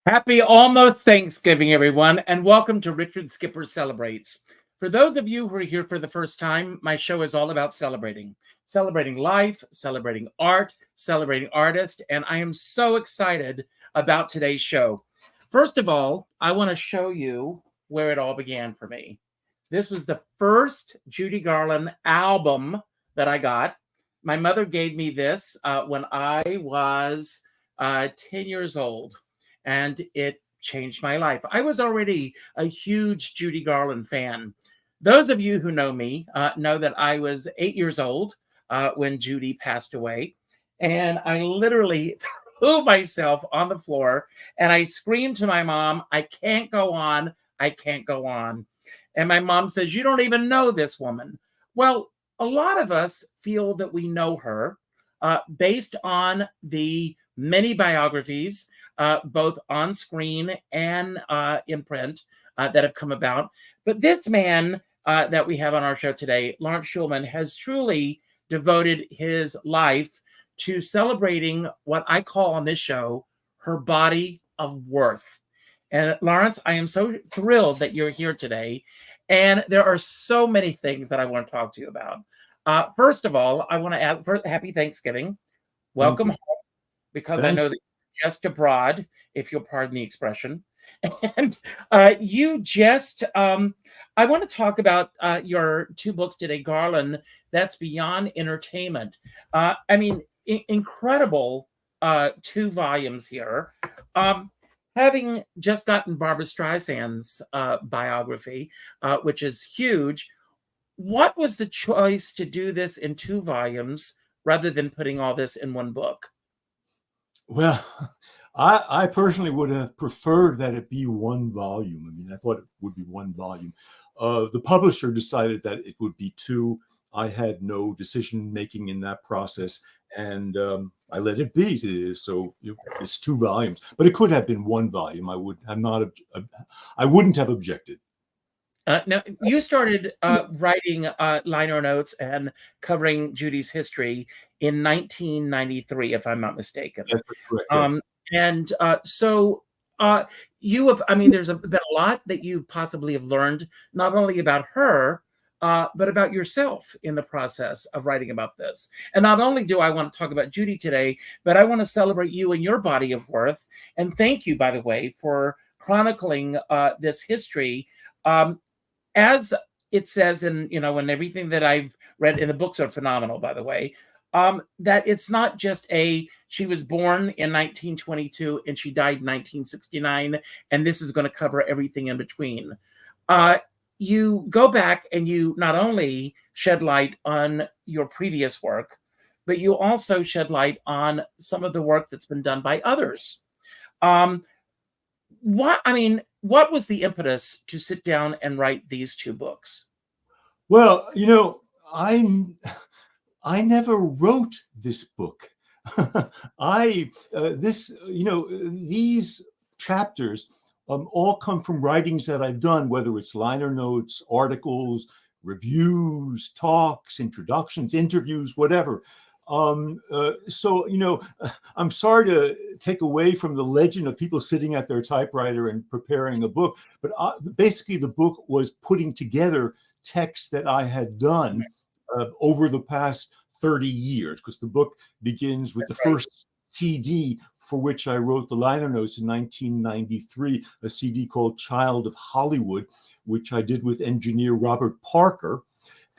Happy almost Thanksgiving, everyone, and welcome to Richard Skipper Celebrates. For those of you who are here for the first time, my show is all about celebrating life, celebrating art, celebrating artists, and I am so excited about today's show. First of all, I want to show you where it all began for me. This was the first Judy Garland album that I got. My mother gave me this when I was 10 years old, and it changed my life. I was already a huge Judy Garland fan. Those of you who know me know that I was 8 years old when Judy passed away, and I literally threw myself on the floor and I screamed to my mom, "I can't go on. I can't go on." And my mom says, "You don't even know this woman." Well, a lot of us feel that we know her based on the many biographies, both on screen and in print, that have come about. But this man that we have on our show today, Lawrence Schulman, has truly devoted his life to celebrating what I call on this show her body of worth. And Lawrence, I am so thrilled that you're here today. And there are so many things that I want to talk to you about. First of all, I want to add happy Thanksgiving. Welcome home, because I know that you're just abroad, if you'll pardon the expression. And you just, I want to talk about your two books today, Garland, That's Beyond Entertainment. Incredible 2 volumes here. Having just gotten Barbra Streisand's biography, which is huge, what was the choice to do this in 2 volumes rather than putting all this in one book? Well, I personally would have preferred that it be 1 volume. I mean, I thought it would be 1 volume. The publisher decided that it would be 2. I had no decision making in that process, and I let it be. So it's 2 volumes, but it could have been 1 volume. I wouldn't have objected. Now, you started writing liner notes and covering Judy's history in 1993, if I'm not mistaken. That's correct. You have, there's been a lot that you possibly have learned, not only about her, but about yourself in the process of writing about this. And not only do I want to talk about Judy today, but I want to celebrate you and your body of worth. And thank you, by the way, for chronicling this history. As it says in everything that I've read, in the books are phenomenal, by the way, that it's not just she was born in 1922 and she died in 1969, and this is going to cover everything in between. You go back and you not only shed light on your previous work, but you also shed light on some of the work that's been done by others. What was the impetus to sit down and write these 2 books? Well, I never wrote this book. These chapters all come from writings that I've done, whether it's liner notes, articles, reviews, talks, introductions, interviews, whatever. I'm sorry to take away from the legend of people sitting at their typewriter and preparing a book, but basically the book was putting together texts that I had done over the past 30 years, because the book begins with the first CD for which I wrote the liner notes in 1993, a CD called Child of Hollywood, which I did with engineer Robert Parker.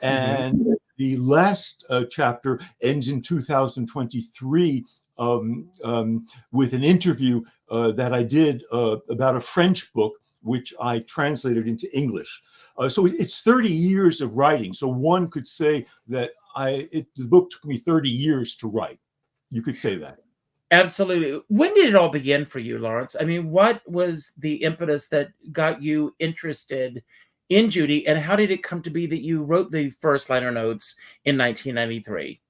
And the last chapter ends in 2023 with an interview that I did about a French book, which I translated into English. So it's 30 years of writing. So one could say that the book took me 30 years to write. You could say that. Absolutely. When did it all begin for you, Lawrence? What was the impetus that got you interested in Judy, and how did it come to be that you wrote the first liner notes in 1993?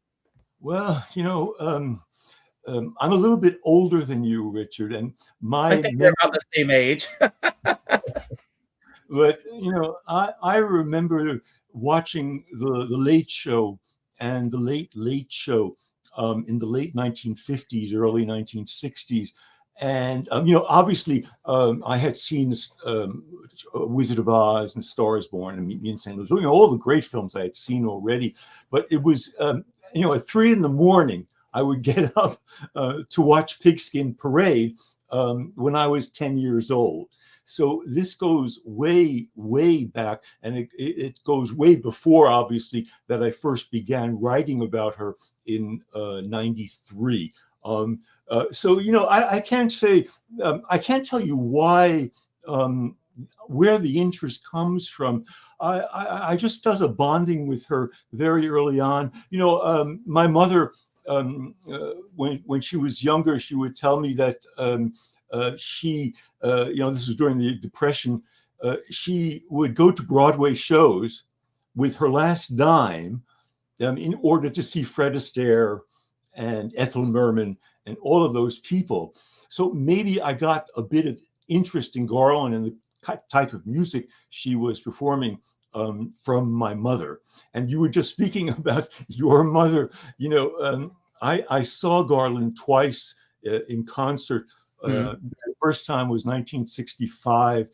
Well, I'm a little bit older than you, Richard, and I think they're about the same age. But I remember watching the Late Show and the Late Show in the late 1950s, early 1960s, And obviously, I had seen Wizard of Oz and Star is Born and Meet Me in St. Louis. All the great films I had seen already. But it was, at 3 a.m, I would get up to watch Pigskin Parade when I was 10 years old. So this goes way, way back, and it goes way before, obviously, that I first began writing about her in '93. So I can't say, I can't tell you why, where the interest comes from. I just felt a bonding with her very early on. My mother, when she was younger, she would tell me that she, this was during the Depression, she would go to Broadway shows with her last dime in order to see Fred Astaire and Ethel Merman and all of those people. So maybe I got a bit of interest in Garland and the type of music she was performing from my mother. And you were just speaking about your mother. I saw Garland twice in concert. The first time was 1965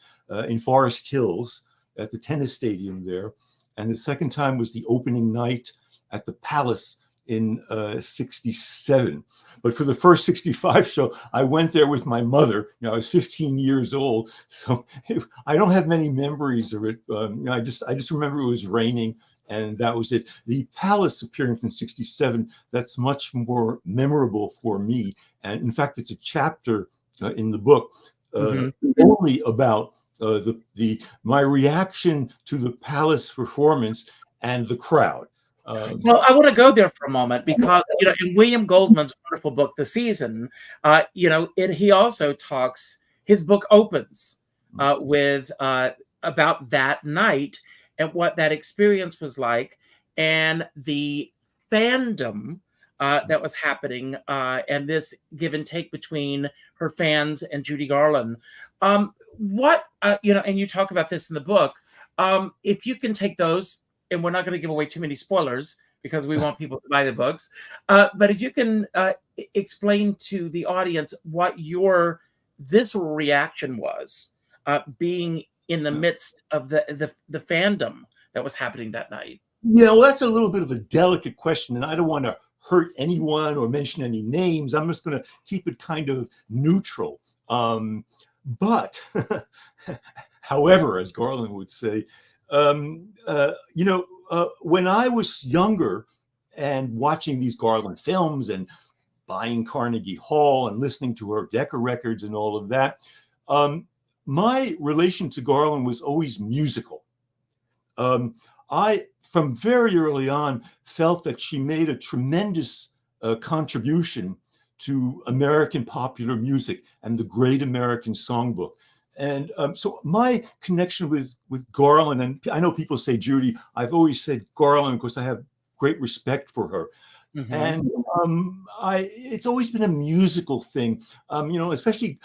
in Forest Hills at the tennis stadium there. And the second time was the opening night at the Palace in 67. But for the first 65 show, I went there with my mother. I was 15 years old, so I don't have many memories of it. I just remember it was raining, and that was it. The Palace appearance in 67, that's much more memorable for me. And in fact, it's a chapter in the book only about my reaction to the Palace performance and the crowd. Well, I want to go there for a moment because, in William Goldman's wonderful book, The Season, he also talks, his book opens with about that night and what that experience was like and the fandom that was happening and this give and take between her fans and Judy Garland. And you talk about this in the book. If you can take those, and we're not going to give away too many spoilers because we want people to buy the books. But if you can explain to the audience what your visceral reaction was, being in the midst of the fandom that was happening that night. Yeah, well, that's a little bit of a delicate question, and I don't want to hurt anyone or mention any names. I'm just going to keep it kind of neutral. But, however, as Garland would say, when I was younger and watching these Garland films and buying Carnegie Hall and listening to her Decca records and all of that, my relation to Garland was always musical. I, from very early on, felt that she made a tremendous contribution to American popular music and the Great American Songbook. And so my connection with Garland, and I know people say Judy, I've always said Garland because I have great respect for her. And it's always been a musical thing, especially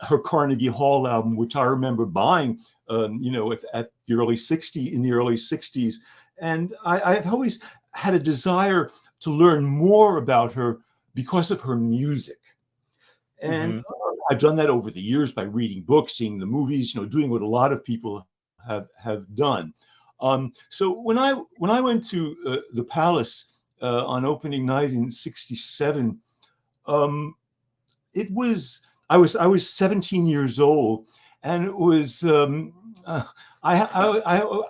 her Carnegie Hall album, which I remember buying, at the early 60s, in the early 60s. And I've always had a desire to learn more about her because of her music. And I've done that over the years by reading books, seeing the movies, doing what a lot of people have done. So when I went to the Palace on opening night in '67, it was I was 17 years old, and it was I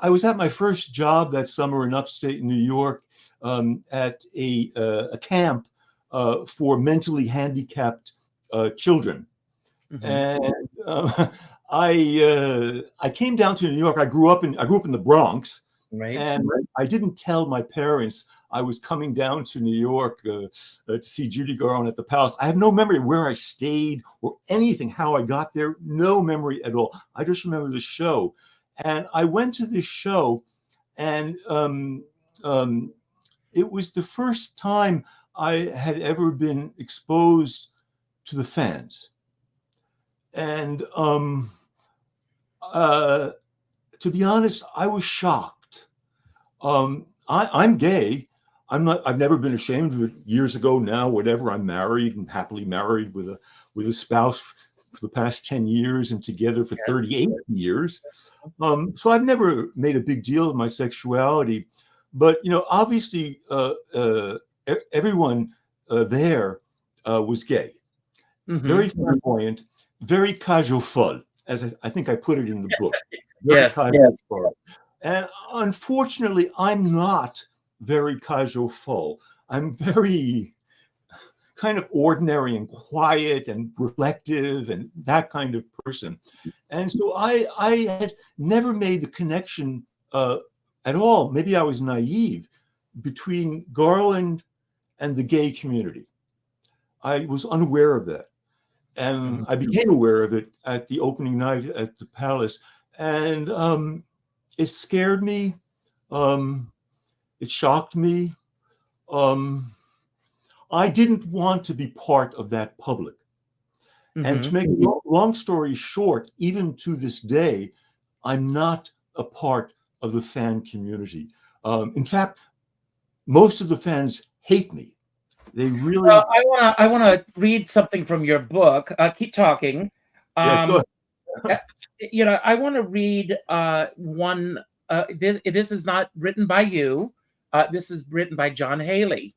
was at my first job that summer in upstate New York at a camp for mentally handicapped children. And I came down to New York. I grew up in the Bronx, Right. and I didn't tell my parents I was coming down to New York to see Judy Garland at the Palace. I have no memory of where I stayed or anything, how I got there. No memory at all. I just remember the show, and I went to this show, and it was the first time I had ever been exposed to the fans. And to be honest, I was shocked. I'm gay. I've never been ashamed of it. Years ago now, whatever, I'm married and happily married with a spouse for the past 10 years and together for 38 years. So I've never made a big deal of my sexuality, but obviously, everyone there was gay, very flamboyant, very casual, as I think I put it in the book. Very Yes. casual. And unfortunately, I'm not very casual. I'm very kind of ordinary and quiet and reflective and that kind of person. And so I had never made the connection at all. Maybe I was naive between Garland and the gay community. I was unaware of that. And I became aware of it at the opening night at the Palace. And it scared me. It shocked me. I didn't want to be part of that public. And to make a long story short, even to this day, I'm not a part of the fan community. In fact, most of the fans hate me. They really. Well, I wanna read something from your book. Keep talking. Yes, go ahead. I want to read one. This is not written by you. This is written by John Haley.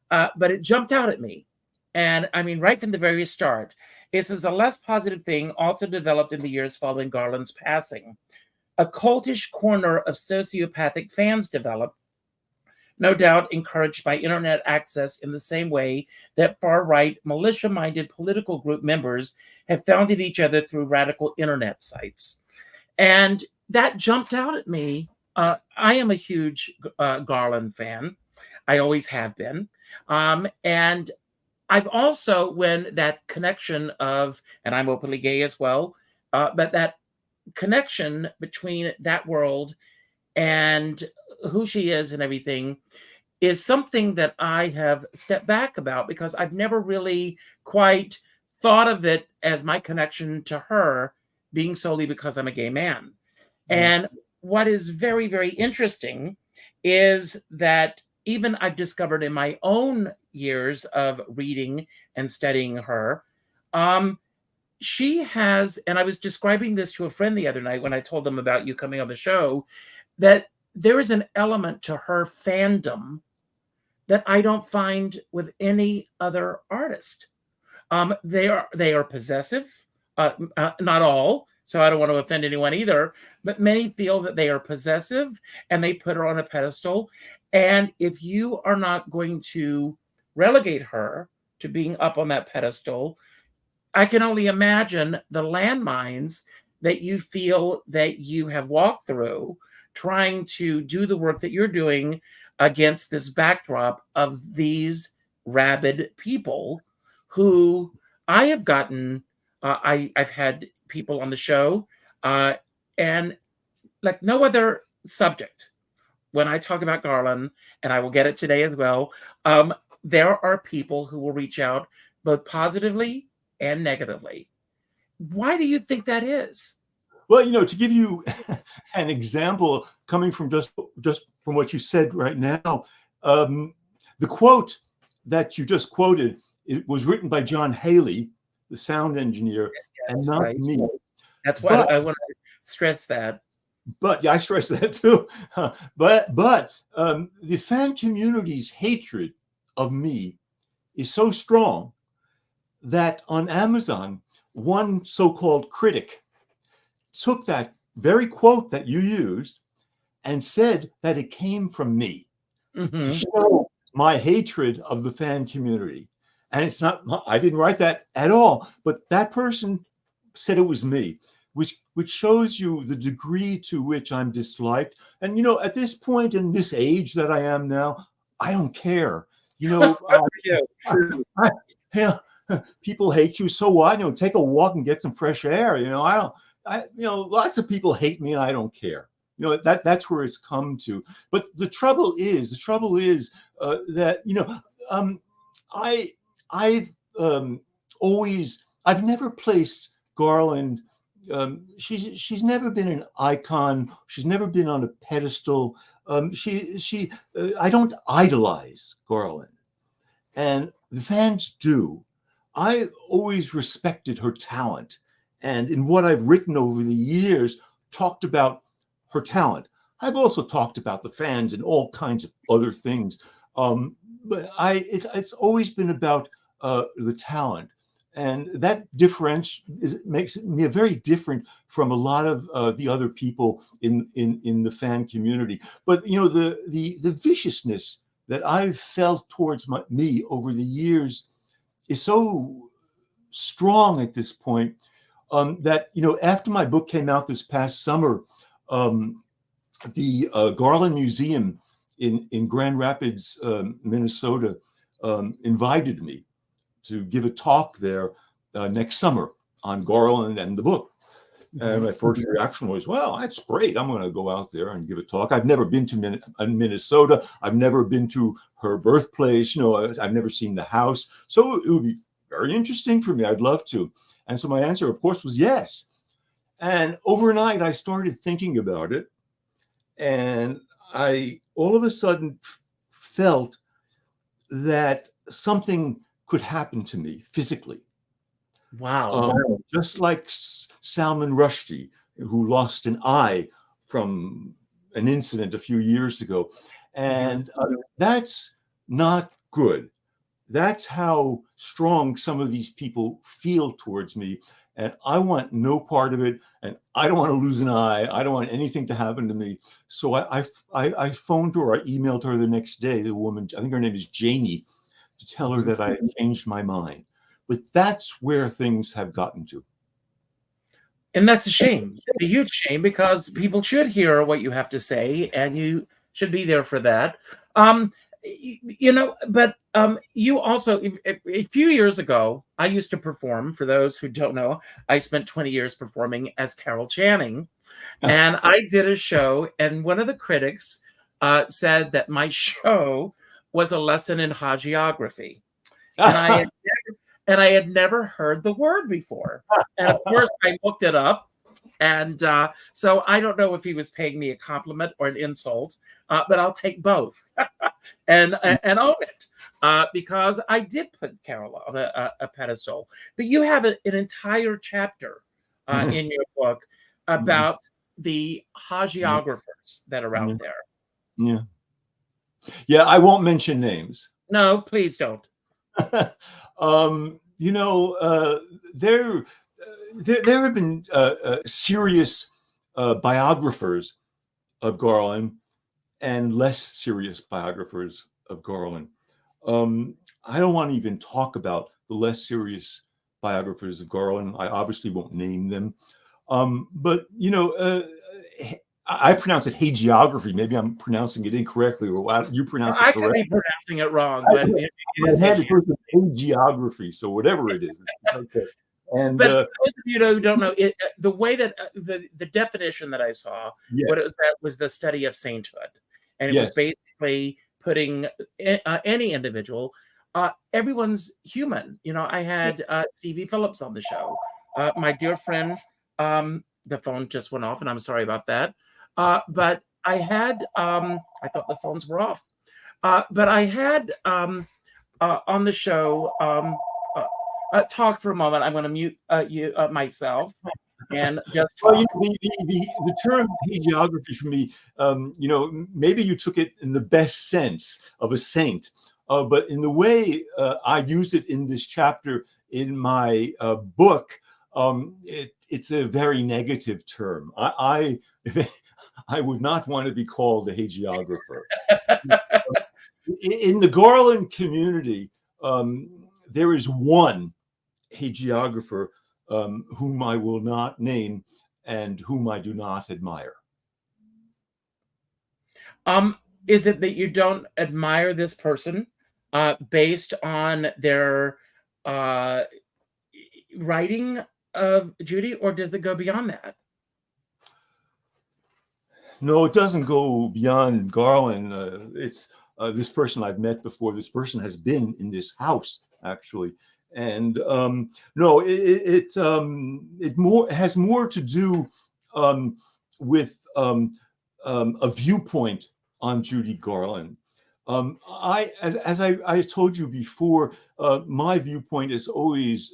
But it jumped out at me. And I mean, right from the very start, it says a less positive thing also developed in the years following Garland's passing. A cultish corner of sociopathic fans developed, no doubt encouraged by internet access in the same way that far-right, militia-minded political group members have founded each other through radical internet sites. And that jumped out at me. I am a huge Garland fan. I always have been. And I've also, when that connection of, and I'm openly gay as well, but that connection between that world and who she is and everything is something that I have stepped back about, because I've never really quite thought of it as my connection to her being solely because I'm a gay man. And what is very, very interesting is that even I've discovered in my own years of reading and studying her, she has, and I was describing this to a friend the other night when I told them about you coming on the show, that there is an element to her fandom that I don't find with any other artist. They are possessive, not all, so I don't want to offend anyone either, but many feel that they are possessive and they put her on a pedestal. And if you are not going to relegate her to being up on that pedestal, I can only imagine the landmines that you feel that you have walked through trying to do the work that you're doing against this backdrop of these rabid people who I have gotten. I've had people on the show, and like no other subject, when I talk about Garland, and I will get it today as well, there are people who will reach out both positively and negatively. Why do you think that is? Well, to give you an example coming from just from what you said right now, the quote that you just quoted, it was written by John Haley, the sound engineer, and not right. me. That's why I want to stress that. But yeah, I stress that too. But the fan community's hatred of me is so strong that on Amazon, one so-called critic took that very quote that you used and said that it came from me to show my hatred of the fan community. And it's not, I didn't write that at all, but that person said it was me, which shows you the degree to which I'm disliked. And, at this point in this age that I am now, I don't care. People hate you, so what? Take a walk and get some fresh air. Lots of people hate me and I don't care. That's where it's come to. But the trouble is that I've never placed Garland. She's never been an icon. She's never been on a pedestal. I don't idolize Garland, and the fans do. I always respected her talent, and in what I've written over the years, talked about her talent. I've also talked about the fans and all kinds of other things, but it's always been about the talent, and that difference makes me very different from a lot of the other people in the fan community. But the viciousness that I've felt towards me over the years is so strong at this point, that after my book came out this past summer, the Garland Museum in Grand Rapids, Minnesota, invited me to give a talk there next summer on Garland and the book. And my first reaction was, well, that's great. I'm going to go out there and give a talk. I've never been to Minnesota. I've never been to her birthplace. I've never seen the house. So it would be very interesting for me. I'd love to. And so my answer, of course, was yes. And overnight, I started thinking about it. And I all of a sudden felt that something could happen to me physically. Wow. Just like Salman Rushdie, who lost an eye from an incident a few years ago. And that's not good. That's how strong some of these people feel towards me. And I want no part of it. And I don't want to lose an eye. I don't want anything to happen to me. So I phoned her, I emailed her the next day, the woman, I think her name is Janie, to tell her that I had changed my mind. But that's where things have gotten to. And that's a shame, a huge shame, because people should hear what you have to say, and you should be there for that. But you also, a few years ago, I used to perform. For those who don't know, I spent 20 years performing as Carol Channing. And I did a show, and one of the critics said that my show was a lesson in hagiography. And I had never heard the word before. And of course, I looked it up. And so I don't know if he was paying me a compliment or an insult, but I'll take both and own it, because I did put Carol on a pedestal. But you have an entire chapter in your book about the hagiographers that are out there. Yeah. Yeah, I won't mention names. No, please don't. There have been serious biographers of Garland and less serious biographers of Garland. I don't want to even talk about the less serious biographers of Garland. I obviously won't name them. But I pronounce it hagiography. Maybe I'm pronouncing it incorrectly, or you pronounce it correctly. I could be pronouncing it wrong, but it is hagiography. So whatever it is, okay. And but those of you who don't know, the way that the definition that I saw, what it was, that was the study of sainthood, and it was basically putting any individual, everyone's human. I had C.V. Phillips on the show, my dear friend. The phone just went off, and I'm sorry about that. But I had, I thought the phones were off. But I had on the show, talk for a moment. I'm going to mute myself and just talk. Well, the term hagiography for me, maybe you took it in the best sense of a saint, but in the way I use it in this chapter in my book, it's a very negative term. I would not want to be called a hagiographer. In the Garland community, there is one hagiographer whom I will not name and whom I do not admire. Is it that you don't admire this person based on their writing of Judy, or does it go beyond that? No, it doesn't go beyond Garland. It's this person I've met before. This person has been in this house, actually. And no, it has more to do with a viewpoint on Judy Garland. As I told you before, my viewpoint has always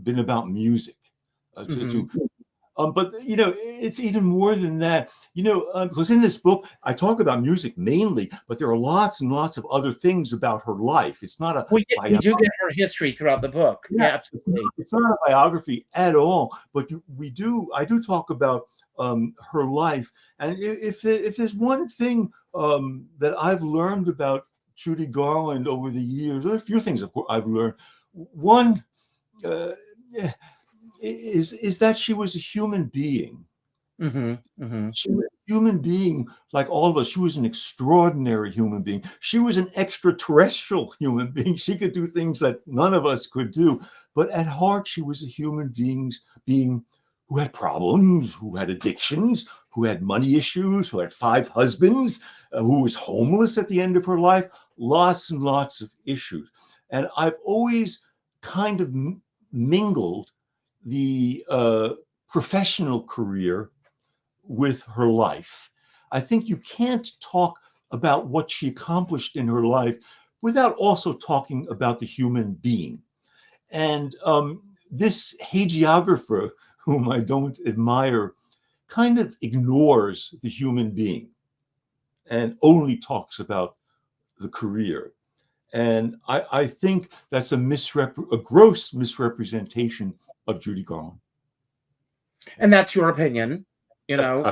been about music. Mhm. But it's even more than that. Because in this book I talk about music mainly, but there are lots and lots of other things about her life. It's not a We do get her history throughout the book. yeah, Yeah, absolutely. it's not a biography at all. But I do talk about her life. And if there's one thing that I've learned about Judy Garland over the years, there are a few things, of course, I've learned. One uh, is that she was a human being. Mhm. Mhm. She was a human being like all of us. She was an extraordinary human being. She was an extraterrestrial human being. She could do things that none of us could do. But at heart, she was a human being who had problems, who had addictions, who had money issues, who had 5 husbands, who was homeless at the end of her life. Lots and lots of issues. And I've always kind of mingled the professional career with her life. I think you can't talk about what she accomplished in her life without also talking about the human being. And this hagiographer, whom I don't admire, kind of ignores the human being and only talks about the career. And I think that's a gross misrepresentation of Judy Garland. And that's your opinion, you know.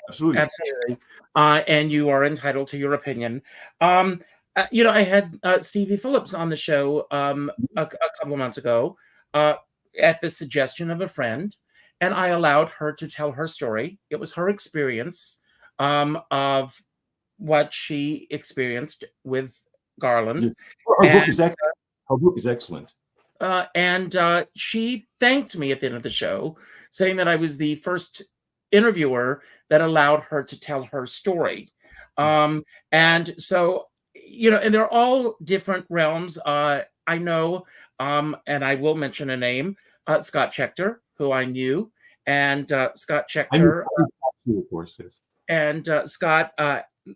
Absolutely. Absolutely. And you are entitled to your opinion. I had Stevie Phillips on the show a couple of months ago at the suggestion of a friend, and I allowed her to tell her story. It was her experience of what she experienced with Yeah. Garland. Her book And is excellent. Her book is excellent. She thanked me at the end of the show, saying that I was the first interviewer that allowed her to tell her story. And so, and they're all different realms. I know, and I will mention a name, Scott Schechter, who I knew, and Scott I knew Schechter too, of course, yes. and Scott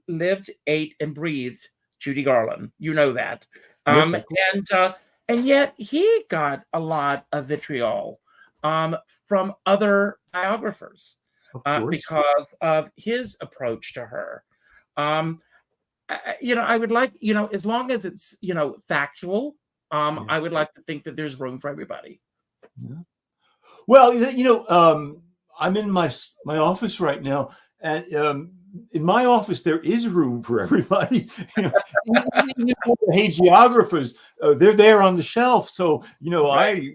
lived, ate, and breathed Judy Garland. You know that. Yes, Um, of course. and yet he got a lot of vitriol from other biographers Of course. because of his approach to her. Um, I would like, as long as it's, factual, Yeah. I would like to think that there's room for everybody. Yeah. Well, I'm in my office right now, and in my office there is room for everybody. The hagiographers, they're there on the shelf. So Right.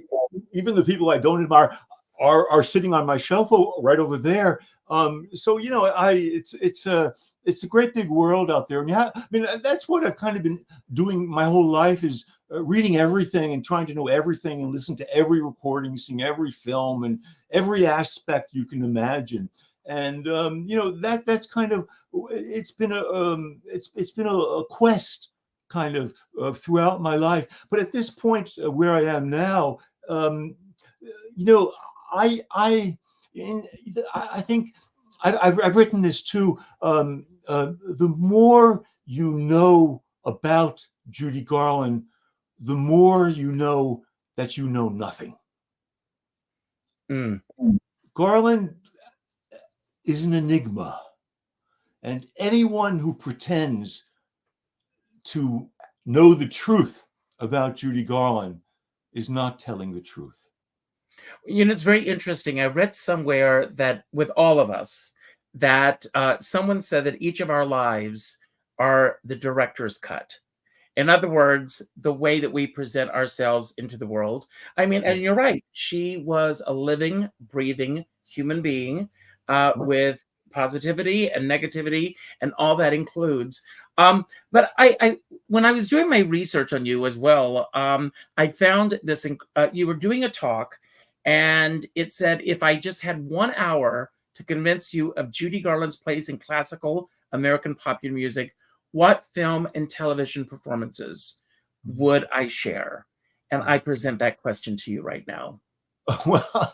even the people I don't admire are sitting on my shelf right over there. So it's a great big world out there, and I mean that's what I've kind of been doing my whole life is reading everything and trying to know everything and listen to every recording, seeing every film and every aspect you can imagine. And that's kind of it's been a quest kind of throughout my life. But at this point where I am now, um, you know, I think I've written this too. The more you know about Judy Garland, the more you know that you know nothing. Mm. Garland is an enigma, and anyone who pretends to know the truth about Judy Garland is not telling the truth. It's very interesting. I read somewhere that with all of us, that someone said that each of our lives are the director's cut. In other words, the way that we present ourselves into the world. I mean, and you're right. She was a living, breathing human being with positivity and negativity, and all that includes. But when I was doing my research on you as well, I found this. You were doing a talk, and it said, if I just had 1 hour to convince you of Judy Garland's place in classical American popular music, what film and television performances would I share? And I present that question to you right now. Well,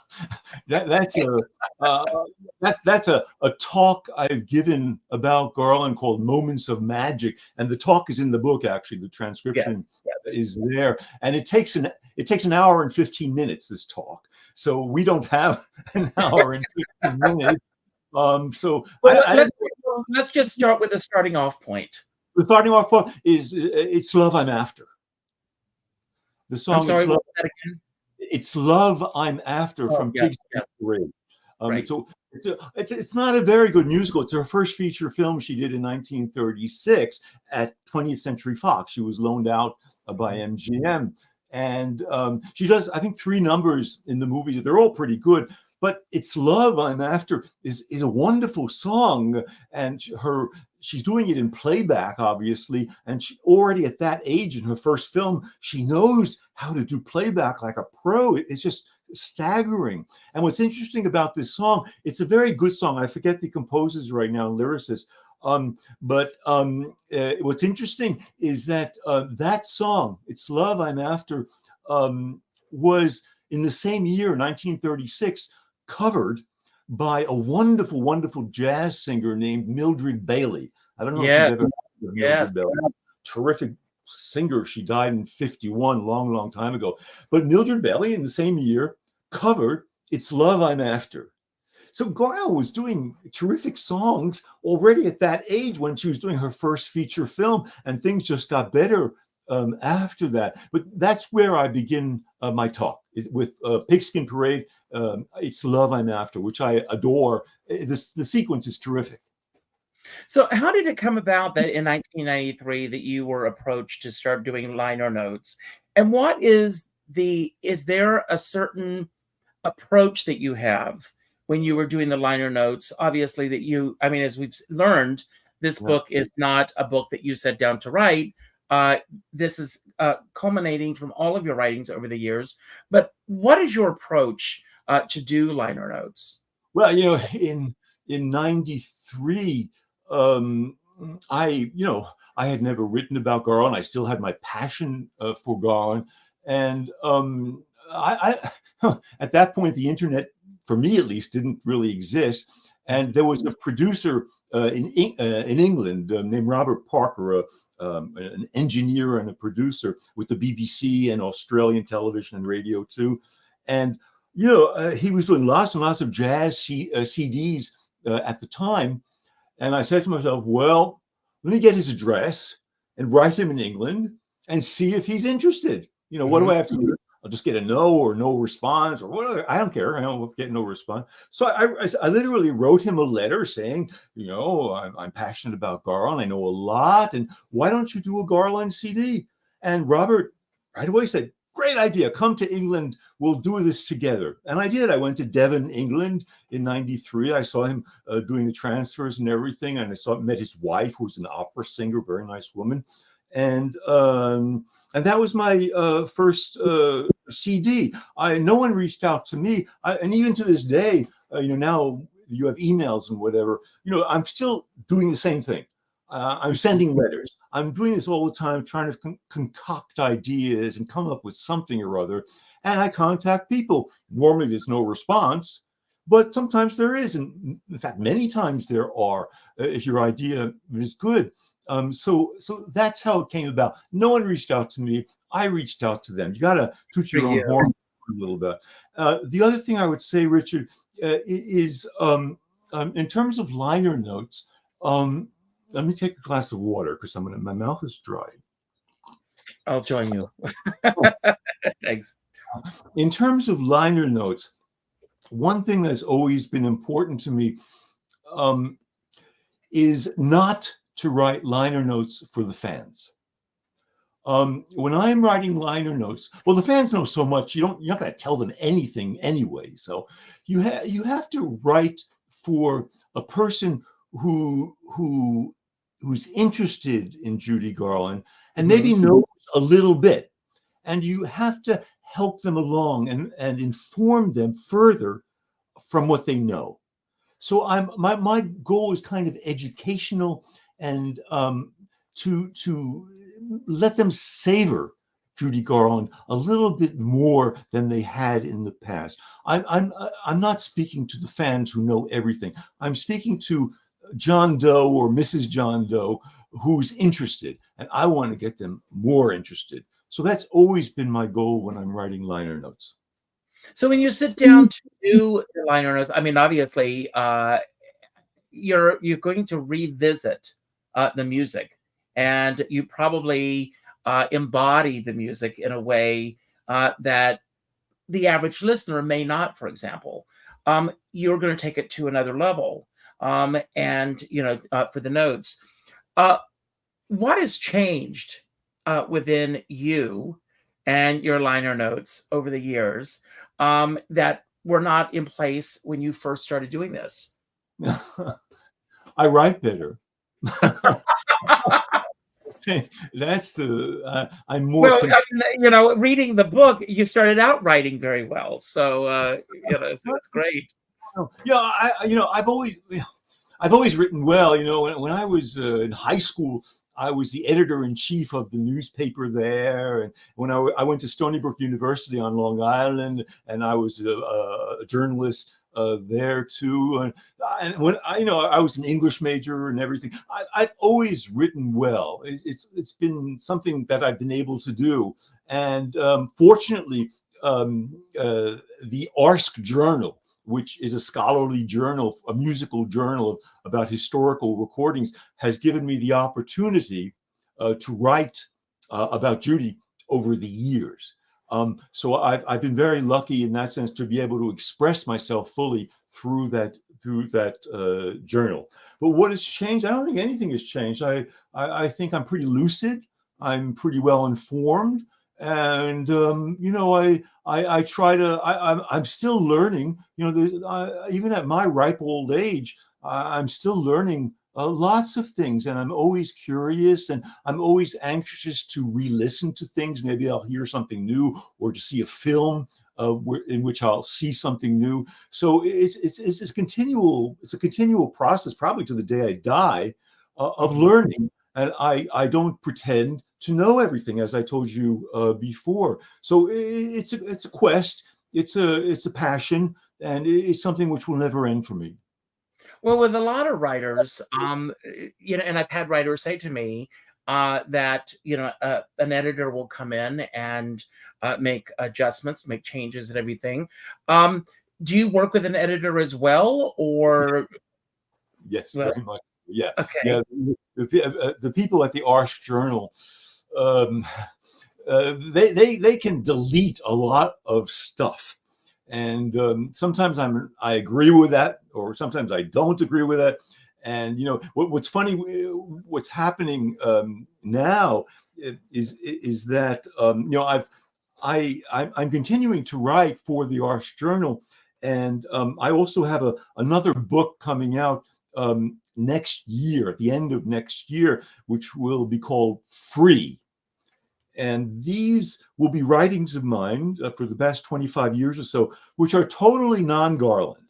that's a uh, that's a talk I've given about Garland called "Moments of Magic," and the talk is in the book. Actually, the transcription Yes, yes. is there, and it takes an hour and 15 minutes. This talk, so we don't have an hour and 15 minutes. So Well, I don't. let's just start with a starting off point. The starting off point is "It's Love I'm After." The I'm song "It's sorry, Love." what was that again? It's Love I'm After Oh, from yes, Pigskin yes, Parade. right. It's not a very good musical. It's her first feature film she did in 1936 at 20th Century Fox. She was loaned out by MGM. And she does, I think, 3 numbers in the movie. They're all pretty good. But It's Love I'm After is a wonderful song. And she's doing it in playback, obviously. And she already at that age in her first film, she knows how to do playback like a pro. It's just staggering. And what's interesting about this song, it's a very good song. I forget the composers right now, lyricists. What's interesting is that that song, "It's Love I'm After," was in the same year, 1936, covered by a wonderful, wonderful jazz singer named Mildred Bailey. I don't know if you've Yes, ever heard of yes. Mildred Bailey. Terrific singer. She died in 51, long, long time ago. But Mildred Bailey, in the same year, covered "It's Love I'm After." So Garland was doing terrific songs already at that age when she was doing her first feature film, and things just got better after that. But that's where I begin my talk with Pigskin Parade. "It's Love I'm After," which I adore. The sequence is terrific. So how did it come about that in 1993 that you were approached to start doing liner notes? And is there a certain approach that you have when you were doing the liner notes? Obviously I mean, as we've learned, this Yeah. book is not a book that you sat down to write. This is culminating from all of your writings over the years. But what is your approach to do liner notes? Well, in '93, um, I had never written about Garland. I still had my passion for Garland, and at that point, the internet, for me at least, didn't really exist. And there was a producer in England named Robert Parker, an engineer and a producer with the BBC and Australian television and radio too. And he was doing lots and lots of jazz CDs at the time. And I said to myself, well, let me get his address and write him in England and see if he's interested. What do Mhm. I have to do? I'll just get a no or no response or whatever. I don't care. I don't get no response. So I literally wrote him a letter saying, I'm passionate about Garland. I know a lot. And why don't you do a Garland CD? And Robert right away said, great idea. Come to England. We'll do this together. And I did. I went to Devon, England in '93. I saw him doing the transfers and everything. And met his wife, who's an opera singer, very nice woman. And that was my first CD. No one reached out to me. And even to this day, now you have emails and whatever, I'm still doing the same thing. I'm sending letters. I'm doing this all the time, trying to concoct ideas and come up with something or other. And I contact people. Normally, there's no response, but sometimes there is. And in fact, many times there are, if your idea is good. So that's how it came about. No one reached out to me. I reached out to them. You got to toot For your own you. horn a little bit. The other thing I would say, Richard, is in terms of liner notes. Let me take a glass of water because my mouth is dry. I'll join you. Thanks. In terms of liner notes, one thing that's always been important to me is not to write liner notes for the fans. When I'm writing liner notes, well, the fans know so much. You're not going to tell them anything anyway. So you have to write for a person who's interested in Judy Garland and maybe knows a little bit, and you have to help them along and inform them further from what they know. So my goal is kind of educational and to let them savor Judy Garland a little bit more than they had in the past. I'm not speaking to the fans who know everything. I'm speaking to John Doe or Mrs. John Doe who's interested, and I want to get them more interested. So that's always been my goal when I'm writing liner notes. So when you sit down to do the liner notes, I mean, obviously, you're going to revisit the music, and you probably embody the music in a way that the average listener may not. For example, you're going to take it to another level, and for the notes, uh, what has changed within you and your liner notes over the years that were not in place when you first started doing this? I write better. That's I'm more. Well, I mean, reading the book, you started out writing very well, so so that's great. Yeah, I've always written well. When I was in high school, I was the editor in chief of the newspaper there, and when I went to Stony Brook University on Long Island, and I was a journalist there too. And when I was an English major and everything, I've always written well. It's been something that I've been able to do, and fortunately, the Arsk Journal, which is a scholarly journal, a musical journal about historical recordings, has given me the opportunity to write about Judy over the years. So I've been very lucky in that sense to be able to express myself fully through that journal. But what has changed? I don't think anything has changed. I think I'm pretty lucid. I'm pretty well informed, and I try to. I'm still learning. Even at my ripe old age, I'm still learning lots of things, and I'm always curious, and I'm always anxious to re-listen to things. Maybe I'll hear something new, or to see a film in which I'll see something new. So it's a continual process, probably to the day I die, of learning. And I don't pretend to know everything, as I told you before. So it's a quest, it's a passion, and it's something which will never end for me. Well, with a lot of writers, and I've had writers say to me that an editor will come in and make adjustments, make changes, and everything. Do you work with an editor as well, or Yes, well, very much. Yeah, okay? yeah. The people at the Arsh Journal, um, they can delete a lot of stuff, and sometimes I agree with that, or sometimes I don't agree with that. And what's funny, what's happening now is that I'm continuing to write for the Arsh Journal, and I also have another book coming out next year, at the end of next year, which will be called Free. And these will be writings of mine for the past 25 years or so, which are totally non-Garland,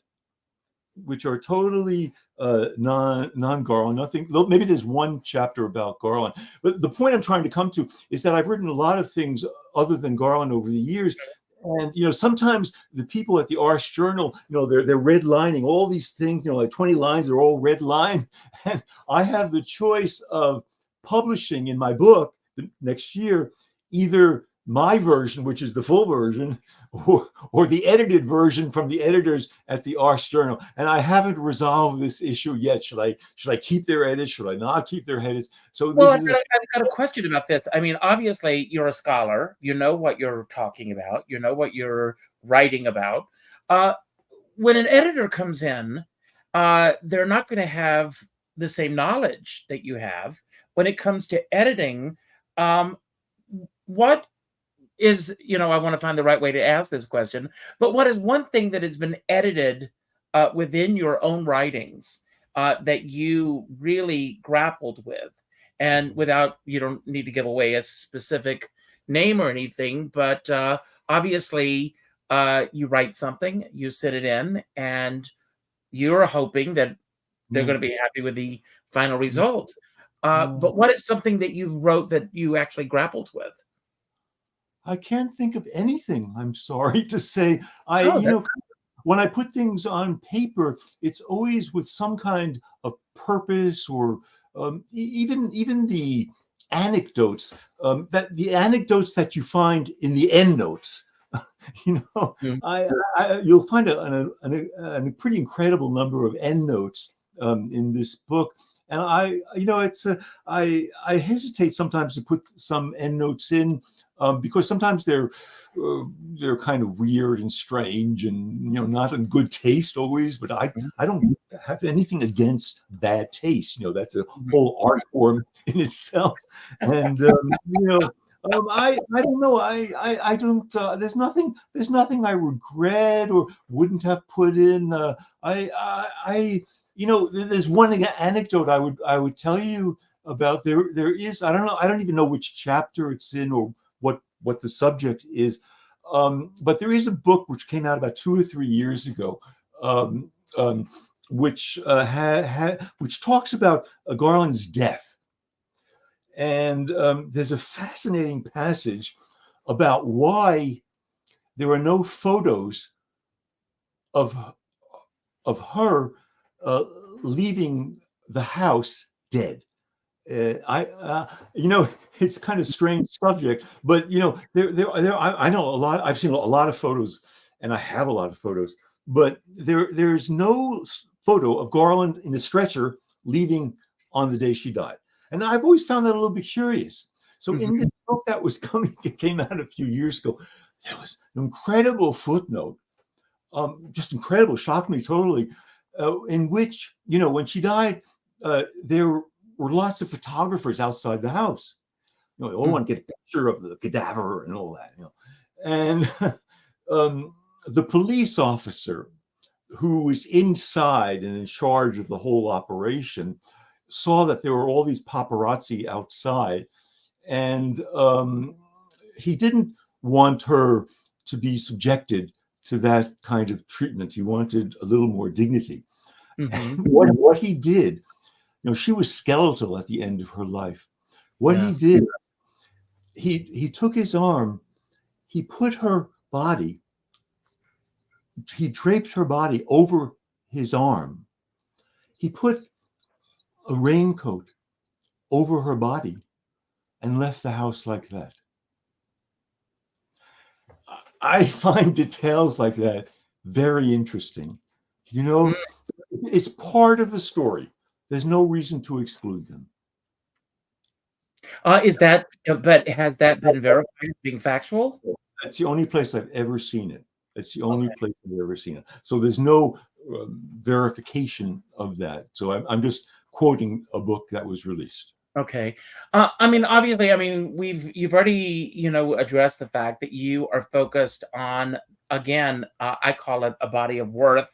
which are totally non-Garland. Nothing. Maybe there's one chapter about Garland, but the point I'm trying to come to is that I've written a lot of things other than Garland over the years. And sometimes the people at the Arsh Journal, they're redlining all these things, like 20 lines, they're all red line. And I have the choice of publishing in my book the next year either my version, which is the full version, or the edited version from the editors at the Arsh Journal. And I haven't resolved this issue yet. Should I keep their edits? Should I not keep their edits? So Well, this is I've got a question about this. I mean, obviously, you're a scholar. You know what you're talking about. You know what you're writing about. Uh, when an editor comes in, they're not going to have the same knowledge that you have when it comes to editing. Um, what is, I want to find the right way to ask this question, but what is one thing that has been edited within your own writings that you really grappled with? And you don't need to give away a specific name or anything, but obviously you write something, you sit it in, and you're hoping that they're yeah. going to be happy with the final result. But what is something that you wrote that you actually grappled with? I can't think of anything. I'm sorry to say. I, Oh, you know, when I put things on paper, it's always with some kind of purpose, or even the anecdotes, that the anecdotes that you find in the endnotes. You know, mm, you'll find a pretty incredible number of endnotes in this book. And I hesitate sometimes to put some endnotes in, because sometimes they're kind of weird and strange, and not in good taste always. But I don't have anything against bad taste. That's a whole art form in itself. And I don't know. I don't. There's nothing I regret or wouldn't have put in. There's one anecdote I would tell you about. There is. I don't know. I don't even know which chapter it's in, or what the subject is. But there is a book which came out about 2 or 3 years ago, um, um, which talks about Garland's death. And there's a fascinating passage about why there are no photos of her uh, leaving the house dead. It's kind of strange subject, but I know a lot. I've seen a lot of photos, and I have a lot of photos, but there's no photo of Garland in a stretcher leaving on the day she died. And I've always found that a little bit curious. So in this book that it came out a few years ago, there was an incredible footnote, just incredible, shocked me totally, in which, when she died, there were lots of photographers outside the house. They all want to get a picture of the cadaver and all that. And the police officer who was inside and in charge of the whole operation saw that there were all these paparazzi outside, and he didn't want her to be subjected to that kind of treatment. He wanted a little more dignity. What he did, she was skeletal at the end of her life. What he did, he took his arm, he put her body, he draped her body over his arm. He put a raincoat over her body and left the house like that. I find details like that very interesting. It's part of the story. There's no reason to exclude them. But has that been verified as being factual? That's the only place I've ever seen it. It's the only place I've ever seen it. So there's no verification of that. So I'm just quoting a book that was released. Okay. Obviously, you've already, addressed the fact that you are focused on, again, I call it a body of worth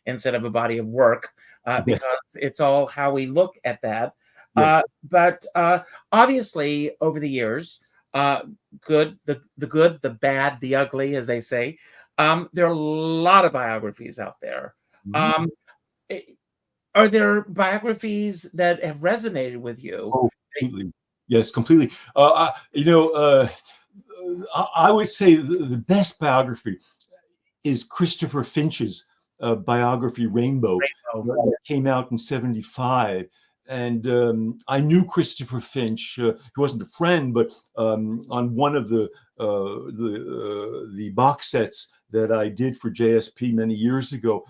instead of a body of work, because it's all how we look at that. But obviously, over the years, the good, the bad, the ugly, as they say, there are a lot of biographies out there. Are there biographies that have resonated with you? Oh, completely. Yes, completely. I would say the best biography is Christopher Finch's biography, Rainbow, that came out in 1975. And I knew Christopher Finch. He wasn't a friend, but on one of the box sets that I did for JSP many years ago,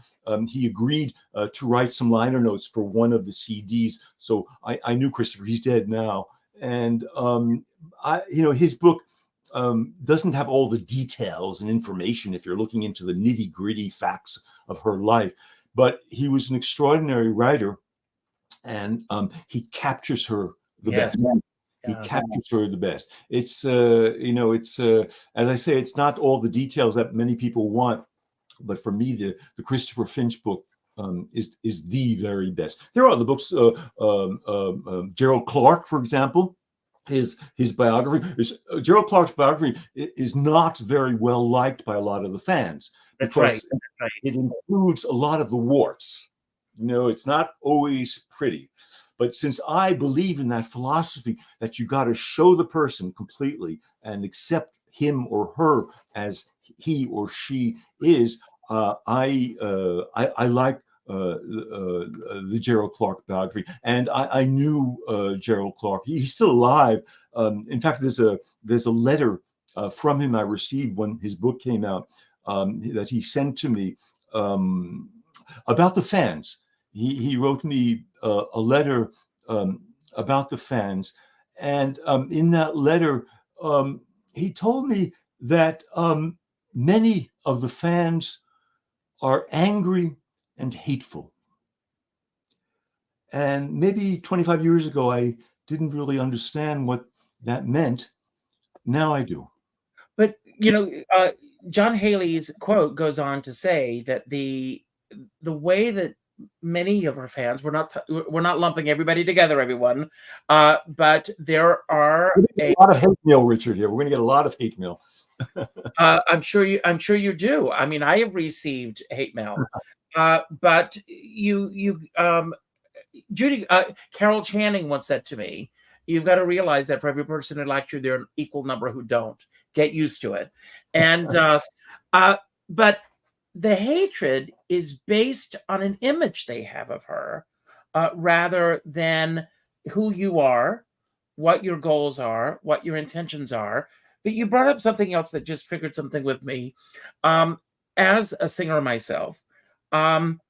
he agreed to write some liner notes for one of the CDs. So I knew Christopher. He's dead now, and his book doesn't have all the details and information if you're looking into the nitty-gritty facts of her life, but he was an extraordinary writer, and he captures her the best. He captures her the best. It's as I say, it's not all the details that many people want, but for me, the Christopher Finch book is the very best. There are other books. Gerald Clark, for example, his biography Gerald Clark's biography is not very well liked by a lot of the fans, because it includes a lot of the warts. It's not always pretty. But since I believe in that philosophy that you got to show the person completely and accept him or her as he or she is. I like the Gerald Clark biography, and I knew Gerald Clark. He's still alive. In fact, there's a letter from him I received when his book came out, that he sent to me, about the fans. He wrote me a letter about the fans, and in that letter, he told me that many of the fans are angry and hateful. And maybe 25 years ago, I didn't really understand what that meant. Now I do. But John Haley's quote goes on to say that the way that many of our fans, we're not lumping everybody together, everyone, but there are a lot of hate mail, Richard. Here, we're going to get a lot of hate mail. I'm sure you do. I mean, I have received hate mail, but Judy Carol Channing once said to me, "You've got to realize that for every person who likes you, there are an equal number who don't. Get used to it." And but the hatred is based on an image they have of her, rather than who you are, what your goals are, what your intentions are. But you brought up something else that just triggered something with me. As a singer myself, when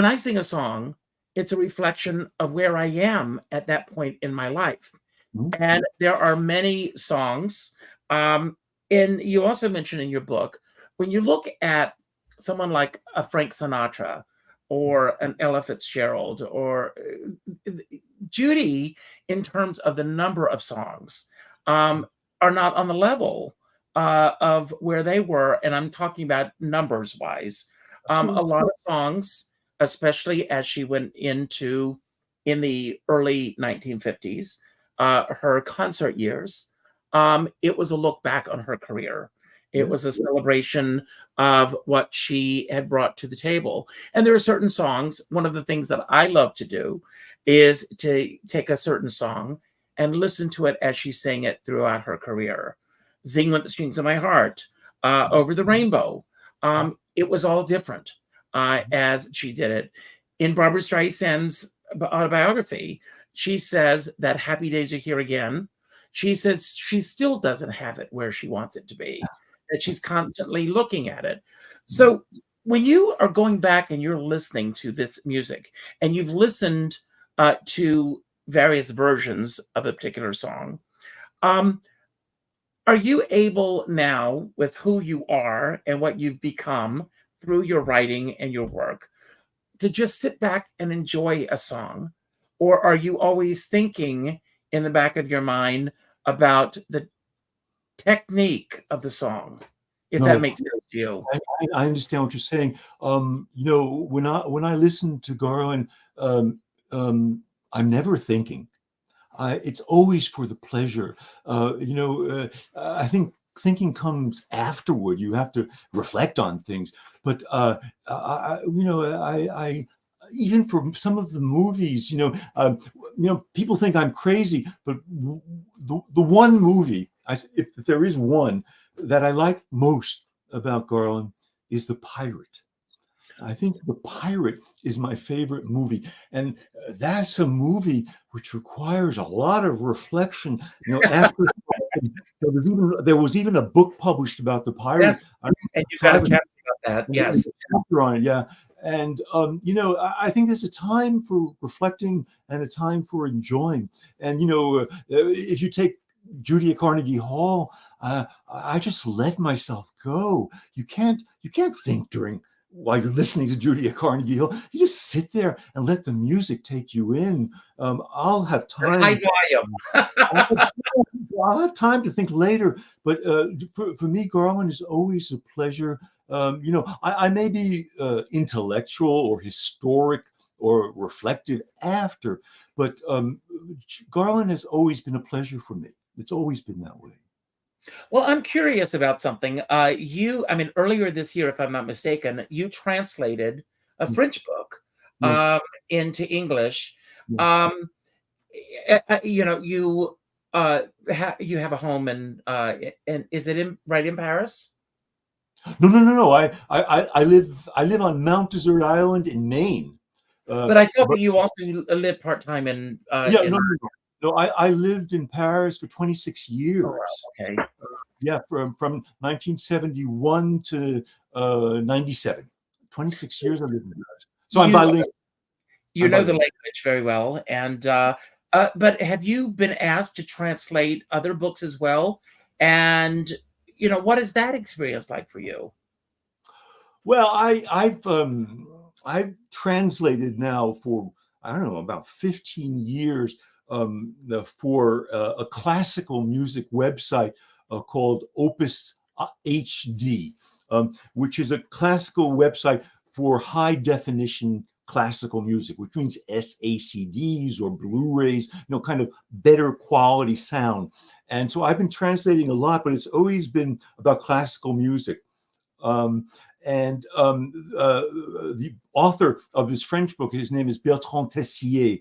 I sing a song, it's a reflection of where I am at that point in my life. Mm-hmm. And there are many songs. And you also mentioned in your book, when you look at someone like a Frank Sinatra or an Ella Fitzgerald or Judy, in terms of the number of songs, are not on the level of where they were. And I'm talking about numbers wise. A lot of songs, especially as she went into in the early 1950s, her concert years, it was a look back on her career. It was a celebration of what she had brought to the table. And there are certain songs. One of the things that I love to do is to take a certain song and listen to it as she sang it throughout her career. Zing With the Strings of My Heart, Over the Rainbow. It was all different as she did it. In Barbra Streisand's autobiography, she says that Happy Days Are Here Again. She says she still doesn't have it where she wants it to be, that she's constantly looking at it. So when you are going back and you're listening to this music and you've listened to various versions of a particular song, are you able now, with who you are and what you've become through your writing and your work, to just sit back and enjoy a song? Or are you always thinking in the back of your mind about the technique of the song, if that makes sense to you? I understand what you're saying. When I listen to Garland, I'm never thinking. It's always for the pleasure. I think thinking comes afterward. You have to reflect on things. But I even for some of the movies, people think I'm crazy. But the one movie, if there is one that I like most about Garland, is The Pirate. I think The Pirate is my favorite movie, and that's a movie which requires a lot of reflection. After there was even a book published about The Pirate. Yes. And you got a chapter about that. Yes, chapter on it. Yeah, and I think there's a time for reflecting and a time for enjoying. And if you take Judy at Carnegie Hall, I just let myself go. You can't think while you're listening to Judy at Carnegie Hall. You just sit there and let the music take you in. I'll have time. High volume. I'll have time to think later. But for me, Garland is always a pleasure. I may be intellectual or historic or reflective after, but Garland has always been a pleasure for me. It's always been that way. Well, I'm curious about something. Earlier this year, if I'm not mistaken, you translated a French book into English. You you have a home and is it right in Paris? No. I live on Mount Desert Island in Maine. But I thought But that you also live part-time yeah, in. no. I lived in Paris for 26 Oh, wow, years. okay. Yeah, from 1971 to 97. 26 years I lived in Paris. So I'm You bilingual. you I'm know the bilingual. language very well, and but have you been asked to translate other books as well? And what is that experience like for you? Well, I've translated now for, I don't know, about 15 years, for a classical music website called Opus HD, which is a classical website for high definition classical music, which means SACDs or Blu-rays, kind of better quality sound. And so I've been translating a lot, but it's always been about classical music. Um, the author of this French book, his name is Bertrand Tessier.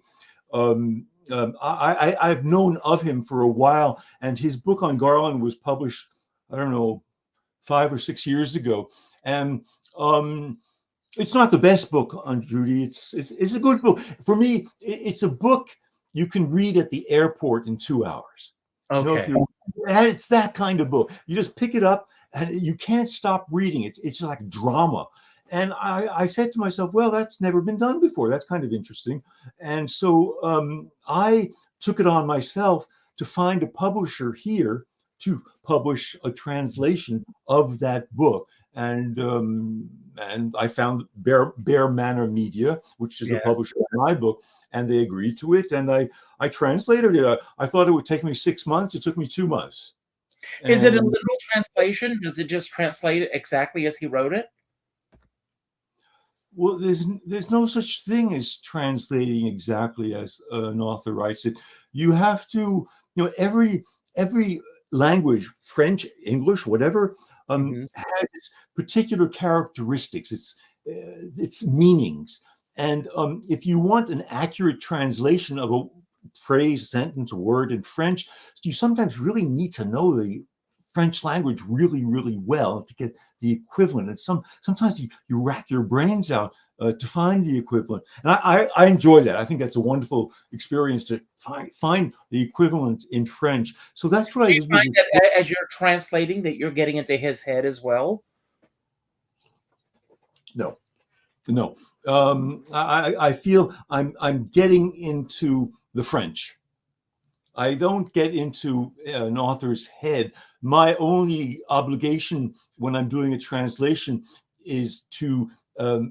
I've known of him for a while, and his book on Garland was published, I don't know, 5 or 6 years ago. And it's not the best book on Judy. It's a good book. For me, it's a book you can read at the airport in 2 hours. If Okay. it's that kind of book. You just pick it up and you can't stop reading. It's like drama. And I said to myself, well, that's never been done before. That's kind of interesting. And so I took it on myself to find a publisher here to publish a translation of that book. And I found Bear Manor Media, which is the Yes. publisher of my book, and they agreed to it. And I translated it. I thought it would take me 6 months. It took me 2 months. Is it a And literal translation? Does it just translate it exactly as he wrote it? well, there's no such thing as translating exactly as an author writes it. You have to, every language, French, English, whatever, Hmm. has its particular characteristics, its meanings. And if you want an accurate translation of a phrase, sentence, word in French, you sometimes really need to know the French language really, really well to get the equivalent. And sometimes you rack your brains out to find the equivalent. And I enjoy that. I think that's a wonderful experience to find the equivalent in French. So that's what I Do you was. find that as you're translating that you're getting into his head as well? No, no. I feel I'm getting into the French. I don't get into an author's head. My only obligation when I'm doing a translation is to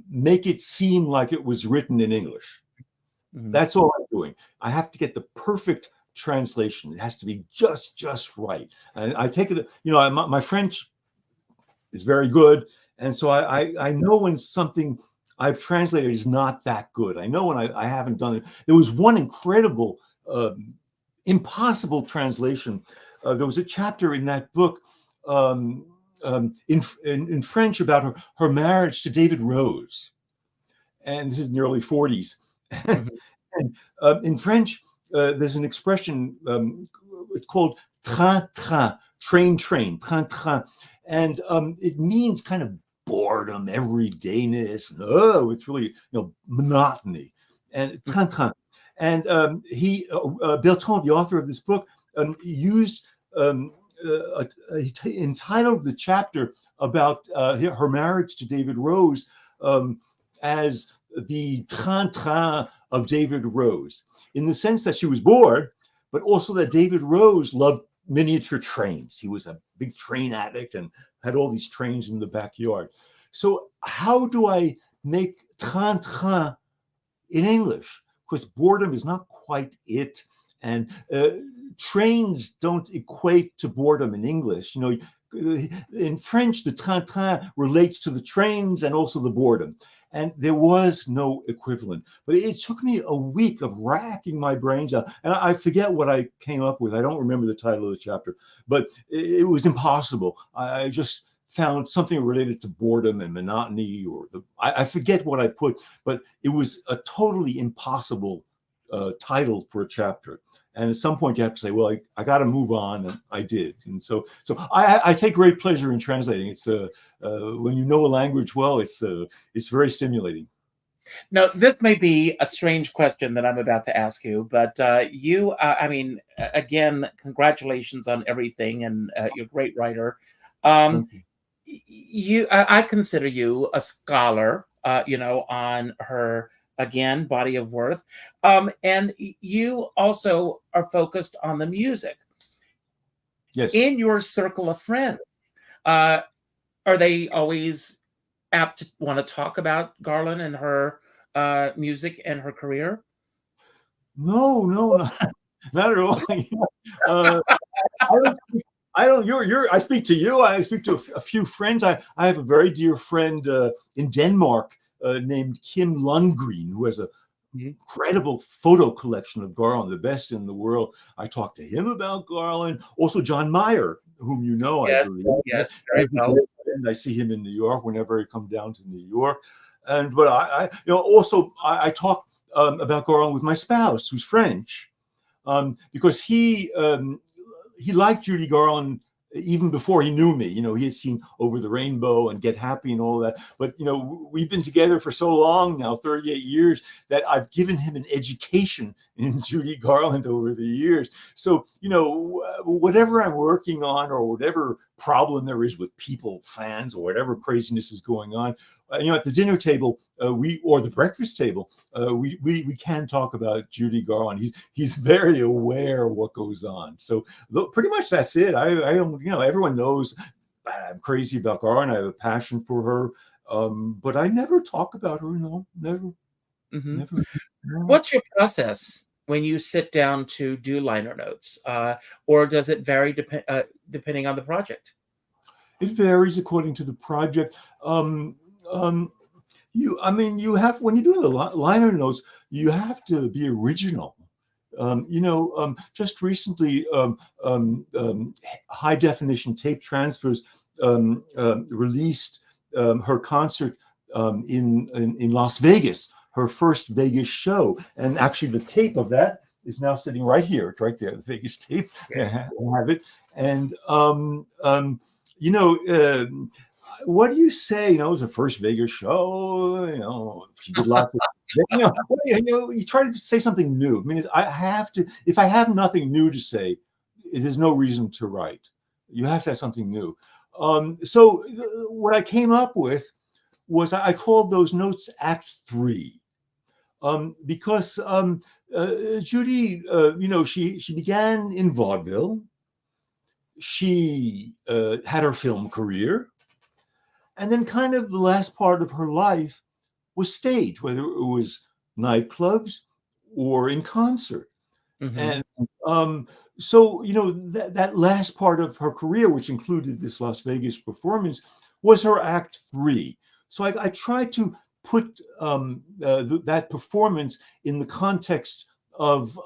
make it seem like it was written in English. Mhm. That's all I'm doing. I have to get the perfect translation. It has to be just right. And I take it, my French is very good. And so I know when something I've translated is not that good. I know when I haven't done it. There was one incredible impossible translation. There was a chapter in that book in French about her marriage to David Rose, and this is in the early 40s. Mhm. And in French, there's an expression. It's called train train, train train train, and it means kind of boredom, everydayness, and it's really monotony, and train train. And Bertrand, the author of this book, used he entitled the chapter about her marriage to David Rose as the train-train of David Rose, in the sense that she was bored, but also that David Rose loved miniature trains. He was a big train addict and had all these trains in the backyard. So how do I make train-train in English? Because boredom is not quite it. And trains don't equate to boredom in English. In French, the train-train relates to the trains and also the boredom. And there was no equivalent. But it took me a week of racking my brains out. And I forget what I came up with. I don't remember the title of the chapter, but it was impossible. I just found something related to boredom and monotony, or I forget what I put, but it was a totally impossible title for a chapter. And at some point you have to say, well, I got to move on, and I did. And so I take great pleasure in translating. It's when you know a language well, it's very stimulating. Now, this may be a strange question that I'm about to ask you, but I mean, again, congratulations on everything, and you're a great writer. Thank you. I consider you a scholar, on her, again, body of work. And you also are focused on the music. Yes. In your circle of friends, are they always apt to want to talk about Garland and her music and her career? No, not at all. uh, I don't. I speak to you. I speak to a few friends. I have a very dear friend in Denmark named Kim Lundgren, who has a incredible photo collection of Garland, the best in the world. I talked to him about Garland. Also, John Mayer, whom you know, I Yes, believe. yes, very well. I see him in New York whenever I come down to New York. But also I talk about Garland with my spouse, who's French, because he liked Judy Garland even before he knew me. He had seen Over the Rainbow and Get Happy and all that. But, we've been together for so long now, 38 years, that I've given him an education in Judy Garland over the years. So, whatever I'm working on or whatever problem there is with people, fans, or whatever craziness is going on, at the dinner table, or the breakfast table, we can talk about Judy Garland. He's very aware of what goes on. So pretty much that's it. I don't, everyone knows I'm crazy about Garland. I have a passion for her, but I never talk about her. No, never, never. No. What's your process when you sit down to do liner notes, or does it vary depending on the project? It varies according to the project. You have, when you do the liner notes, you have to be original. Just recently, High Definition Tape Transfers released her concert in Las Vegas, her first Vegas show. And actually, the tape of that is now sitting right here. It's right there, the Vegas tape. I have it. And what do you say? It was her first Vegas show. She did lots of. You try to say something new. I mean, I have to. If I have nothing new to say, there's no reason to write. You have to have something new. So what I came up with was I called those notes Act 3, because Judy, she began in vaudeville. She had her film career. And then kind of the last part of her life was stage, whether it was nightclubs or in concert. And so, that last part of her career, which included this Las Vegas performance, was her Act 3. So I tried to put that performance in the context of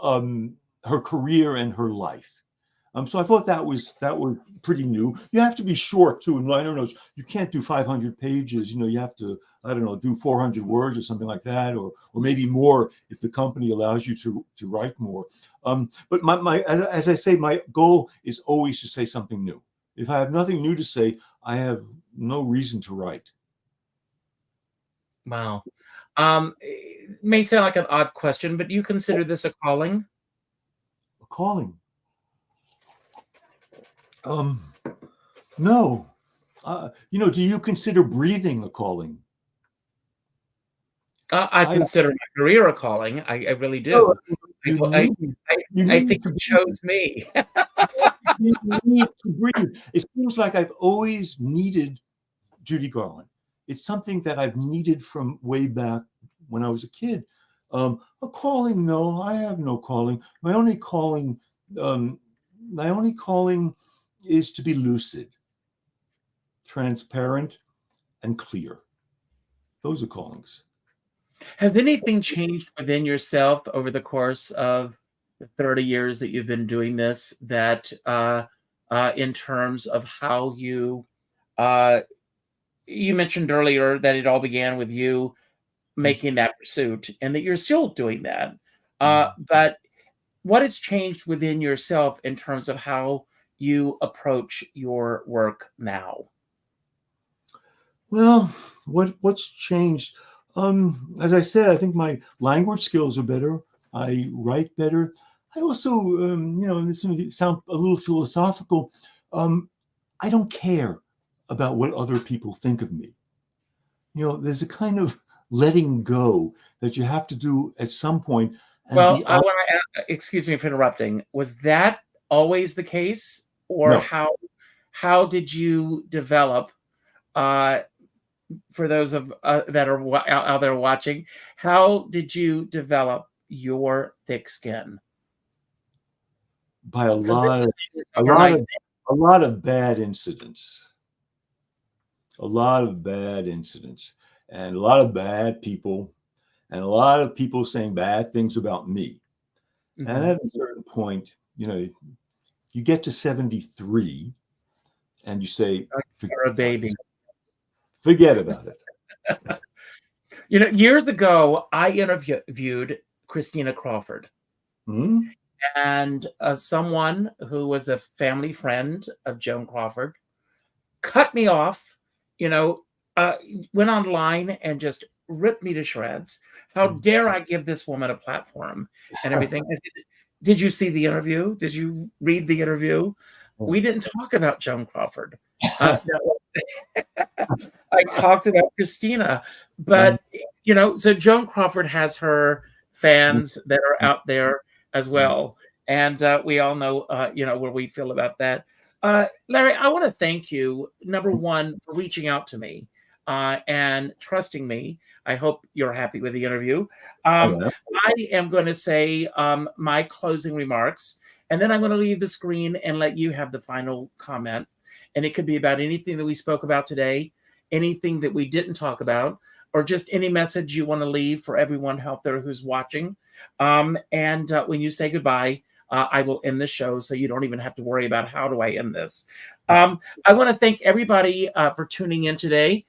her career and her life. So I thought that was pretty new. You have to be short too in liner notes. You can't do 500 pages. You have to, I don't know, do 400 words or something like that, or maybe more if the company allows you to write more. But as I say, my goal is always to say something new. If I have nothing new to say, I have no reason to write. Wow. It may sound like an odd question, but do you consider this a calling? A calling? No. Do you consider breathing a calling? I consider my career a calling. I really do. I think you chose me. You need to breathe. It seems like I've always needed Judy Garland. It's something that I've needed from way back when I was a kid. A calling? No, I have no calling. My only calling is to be lucid, transparent, and clear. Those are callings. Has anything changed within yourself over the course of the 30 years that you've been doing this, that in terms of how you mentioned earlier that it all began with you making that pursuit and that you're still doing that. But what has changed within yourself in terms of how you approach your work now? Well, what's changed? As I said, I think my language skills are better. I write better. I also, and this may sound a little philosophical. Um, I don't care about what other people think of me. There's a kind of letting go that you have to do at some point, and Well, be I want to excuse me for interrupting. Was that always the case, or no. how did you develop? Uh, for those of that are out there watching, how did you develop your thick skin? By a Because this lot of is a lot overnight. of a lot of bad incidents, a lot of bad incidents, and a lot of bad people, and a lot of people saying bad things about me. And Mhm. at a certain point, you get to 73 and you say, You're a baby. forget about it. Years ago, I interviewed Christina Crawford, Hmm? and someone who was a family friend of Joan Crawford cut me off, you know, uh, went online and just ripped me to shreds. How dare I give this woman a platform and everything? I said, did you see the interview? Did you read the interview? We didn't talk about Joan Crawford. I talked about Christina, but so Joan Crawford has her fans that are out there as well, and we all know, where we feel about that. Larry, I want to thank you, number one, for reaching out to me and trusting me. I hope you're happy with the interview. Oh, I am going to say my closing remarks, and then I'm going to leave the screen and let you have the final comment. And it could be about anything that we spoke about today, anything that we didn't talk about, or just any message you want to leave for everyone out there who's watching. And when you say goodbye, I will end the show so you don't even have to worry about how do I end this. I want to thank everybody for tuning in today,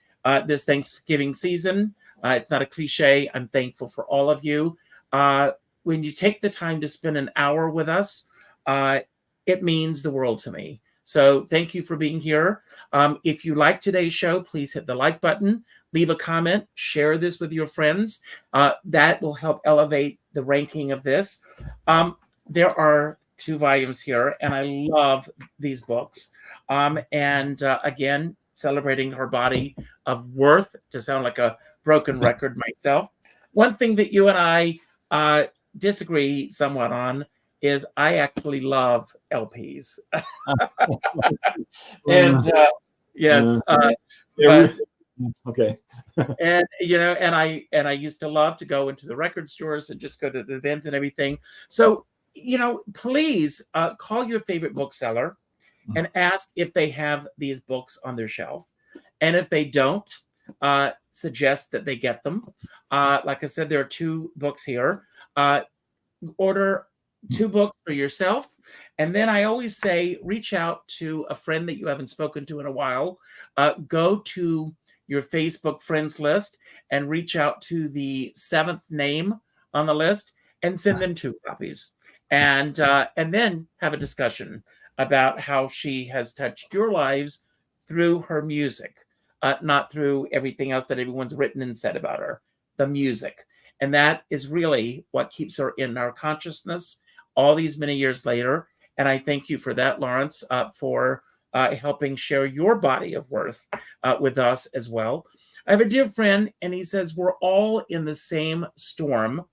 this Thanksgiving season. It's not a cliche. I'm thankful for all of you. When you take the time to spend an hour with us, it means the world to me. So thank you for being here. If you like today's show, please hit the like button, leave a comment, share this with your friends. That will help elevate the ranking of this. There are 2 volumes here, and I love these books. And again, celebrating her body of worth, to sound like a broken record myself. One thing that you and I disagree somewhat on is I actually love LPs. And yes, but okay. and I used to love to go into the record stores and just go to the events and everything. So please call your favorite bookseller and ask if they have these books on their shelf, and if they don't, suggest that they get them. Like I said, there are 2 books here. Order 2 books for yourself. And then I always say, reach out to a friend that you haven't spoken to in a while. Go to your Facebook friends list and reach out to the 7th name on the list and send them 2 copies. And then have a discussion about how she has touched your lives through her music, not through everything else that everyone's written and said about her, the music. And that is really what keeps her in our consciousness all these many years later. And I thank you for that, Lawrence, for helping share your body of worth with us as well. I have a dear friend, and he says, we're all in the same storm,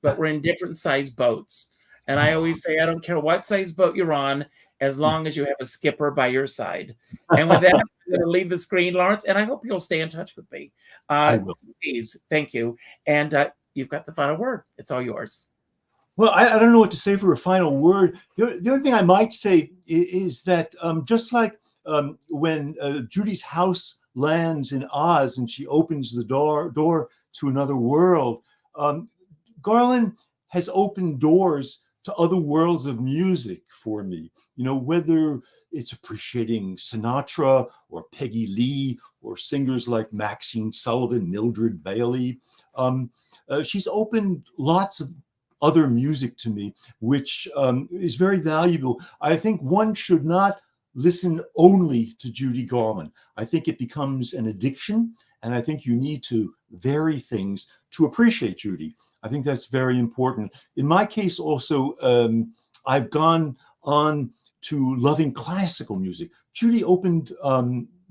but we're in different size boats. And I always say, I don't care what size boat you're on, as long as you have a skipper by your side. And with that, I'm going to leave the screen, Lawrence, and I hope you'll stay in touch with me. I will. Please, thank you. And you've got the final word. It's all yours. Well, I don't know what to say for a final word. The other thing I might say is that just like when Judy's house lands in Oz and she opens the door to another world, Garland has opened doors to other worlds of music for me. Whether it's appreciating Sinatra or Peggy Lee or singers like Maxine Sullivan, Mildred Bailey. She's opened lots of other music to me, which is very valuable. I think one should not listen only to Judy Garland. I think it becomes an addiction, and I think you need to vary things to appreciate Judy. I think that's very important. In my case also, I've gone on to loving classical music. Judy opened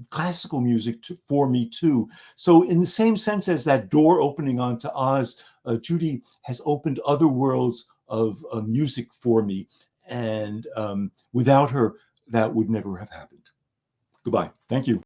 classical music for me too. So in the same sense as that door opening onto Oz, Judy has opened other worlds of music for me. And without her, that would never have happened. Goodbye. Thank you.